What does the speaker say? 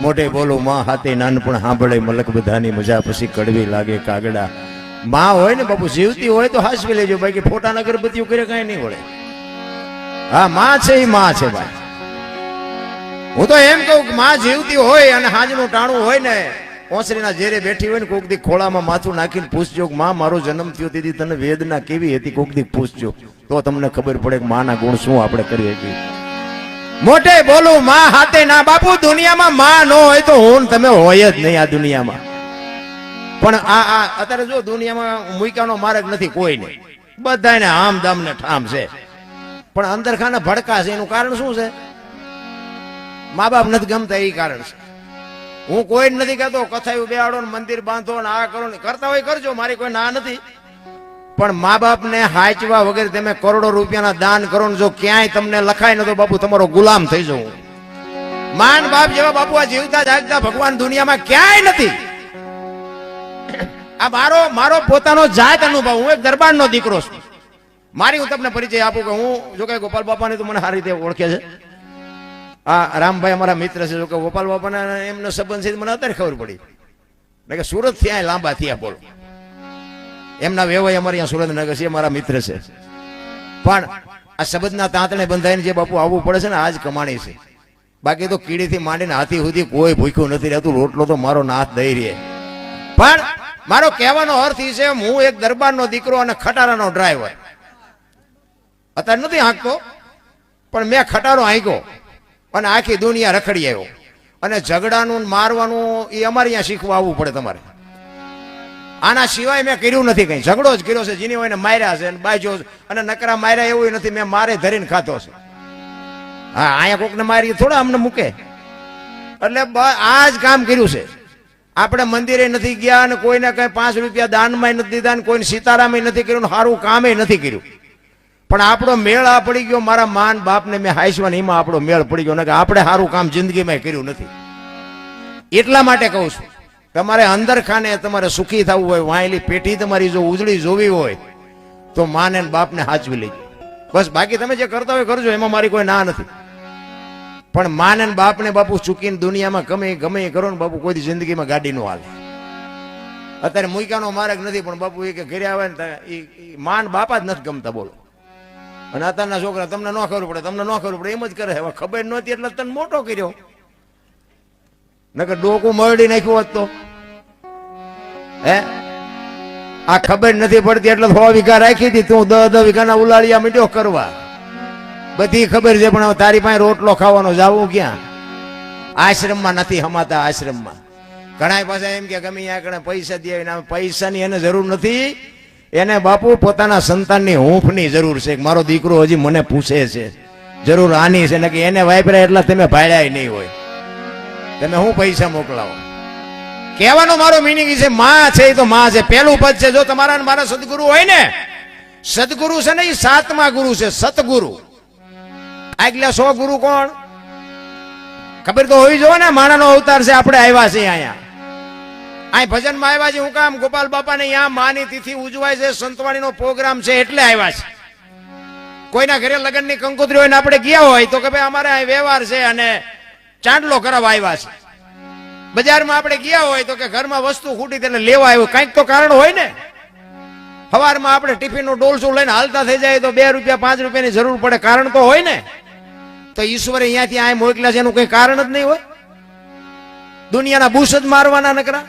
મોઢે બોલું માં હાથે નાનપણ સાંભળે મલક બધાની મજા પછી કડવી લાગે કાગડા. માં હોય ને બાપુ જીવતી હોય તો હાસવી લેજો, બાકી ફોટા અગરબત્તીઓ કરે કઈ નહીં વળે. હા માં છે એ માં છે ભાઈ. હું તો એમ કહું કે માં જીવતી હોય અને હાજનું ટાણું હોય ને ઓસરીના ઝેરે બેઠી હોય ને કોક દી ખોળામાં માથું નાખીને પૂછજો માં મારો જન્મ થયો તેથી તને વેદના કેવી હતી, કોક દી પૂછજો તો તમને ખબર પડે કે માના ગુણ શું આપણે કરીએ છીએ. મોટે બોલું માં હાથે ના. બાપુ દુનિયામાં માં ન હોય તો હું તમે હોય જ નહીં આ દુનિયામાં. પણ આ અત્યારે જો દુનિયામાં મુઈકાનો માર્ગ નથી કોઈ નહીં, બધાને આમ દામ ને ઠામ છે, પણ અંદર ખાને ભડકા છે. એનું કારણ શું છે? મા બાપ નથી ગમતા એ કારણ છે. હું કોઈ નથી કહેતો કથાયું બેહાડો ને મંદિર બાંધો ને આ કરો ને, કરતા હોય કરજો, મારી કોઈ ના નથી. પણ મા બાપ ને હાચવા વગર તમે કરોડો રૂપિયાના દાન કરો ને જો ક્યાંય તમને લખાય ને તો બાપુ તમારો ગુલામ થઈ જવું. માન બાપ જેવા બાપુ આ જીવતા જાગતા ભગવાન દુનિયામાં ક્યાંય નથી. આ મારો પોતાનો જાત અનુભવ. હું એક દરબારનો દીકરો છું. મારી હું તમને પરિચય આપું કે હું જો કે ગોપાલ બાપાને તો મને સારી રીતે ઓળખે છે. આ રામભાઈ અમારા મિત્ર છે. જો કે ગોપાલ બાપાના એમનો સંબંધ છે મને અત્યારે ખબર પડી કે સુરત થી આ લાંબા થયા. બોલો, એમના વેવાય અમારે અહીંયા સુરેન્દ્રનગર છે, મારા મિત્ર છે. પણ આ શબ્દના તાંતણે બંધાઈને જે બાપુ આવવું પડે છે ને આજ કમાણી છે. બાકી તો કીડીથી માંડીને હાથી સુધી કોઈ ભૂખ્યું નથી રહેતું. રોટલો તો મારો નાથ દઈ રહે. પણ મારો કહેવાનો અર્થ એ છે હું એક દરબારનો દીકરો અને ખટારાનો ડ્રાઈવર. અત્યારે નથી હાંકતો પણ મેં ખટારો હાંક્યો અને આખી દુનિયા રખડી આવ્યો. અને ઝઘડાનું મારવાનું એ અમારે અહીંયા શીખવા આવવું પડે તમારે. આના સિવાય મેં કર્યું નથી કઈ. ઝઘડો જ કર્યો છે, જેની હોય ને માર્યા છે બાજો, અને નકરા માર્યા એવું નથી. મેં મારે ધરીને ખાતો છે. હા, અહીંયા કોકને મારી થોડા અમને મૂકે. એટલે આ જ કામ કર્યું છે. આપણે મંદિરે નથી ગયા અને કોઈને કઈ 5 રૂપિયા દાનમાં નથી દીધા ને કોઈને સીતારામે નથી કર્યું ને સારું કામે નથી કર્યું. પણ આપણો મેળ આ પડી ગયો. મારા માન બાપને મેં હાઈસવા એમાં આપણો મેળ પડી ગયો ને કે આપણે સારું કામ જિંદગીમાં કર્યું નથી. એટલા માટે કહું છું તમારે અંદર ખાને તમારે સુખી થવું હોય, વાયેલી પેટી તમારી જો ઉજળી જોવી હોય તો માને બાપને હાચવી લેજો બસ. બાકી તમે જે કરતા હોય કરજો, એમાં મારી કોઈ ના નથી. પણ માને બાપને બાપુ ચૂકીને દુનિયામાં ગમે કરો ને બાપુ કોઈ જિંદગીમાં ગાડી નો હાલે. અત્યારે મુઈકાનો માર્ગ નથી પણ બાપુ એ કે ઘરે આવે ને એ માન બાપા જ નથી ગમતા. બોલો, અને અત્યારના છોકરા તમને ન ખબર પડે, તમને ન ખબર પડે એમ જ કરે. હવે ખબર નહોતી એટલે તને મોટો કર્યો, નકર ડોકું મરડી નાખ્યું હોત તો. હે, આ ખબર નથી પડતી એટલે 100 વીઘા રાખી હતી તું 10 વીઘાના ઉલાળિયા મીઠો કરવા. બધી ખબર છે પણ તારી પાસે રોટલો ખાવાનો જાવું ક્યાં? આશ્રમમાં નથી હમાતા. આશ્રમમાં ઘણા પાછા એમ કે ગમે ત્યાં પૈસા દે. પૈસાની એને જરૂર નથી. એને બાપુ પોતાના સંતાનની હૂંફની જરૂર છે. મારો દીકરો હજી મને પૂછે છે, જરૂર આની છે ને કે એને વાપર્યા એટલા તમે ભાડ્યા નહીં હોય, તમે હું પૈસા મોકલાવો. કહેવાનો મારો મિનિંગ છે માં છે એ તો માં છે. પહેલું પદ છે. જો તમારા મારા સદગુરુ હોય ને, સદગુરુ છે ને એ 7મા ગુરુ છે, સતગુરુ. આગલા 100 ગુરુ કોણ ખબર તો હોવી જોઈએ ને. માણાનો અવતાર છે. આપણે આવ્યા છે અહીંયા. અહીં ભજનમાં આવ્યા છે. હું કામ ગોપાલ બાપાને અહીંયા માની તિથિ ઉજવાય છે, સંતવાણીનો પ્રોગ્રામ છે એટલે આવ્યા છે. કોઈના ઘરે લગ્નની કંકોત્રી હોય ને આપણે ગયા હોય તો કે ભાઈ અમારે અહીં વ્યવહાર છે અને ચાંદલો કરાવવા આવ્યા છે. બજારમાં આપણે ગયા હોય તો કે ઘરમાં વસ્તુ ખૂટી તેને લેવા આવ્યું, કંઈક તો કારણ હોય ને. સવારમાં આપણે ટિફિનનું ડોલસું લઈને હાલતા થઈ જાય તો 2 રૂપિયા 5 રૂપિયાની જરૂર પડે, કારણ તો હોય ને. તો ઈશ્વરે અહીંયાથી આ મોકલ્યા છે એનું કઈ કારણ જ નહીં હોય. દુનિયાના બુશ જ મારવાના નકરા.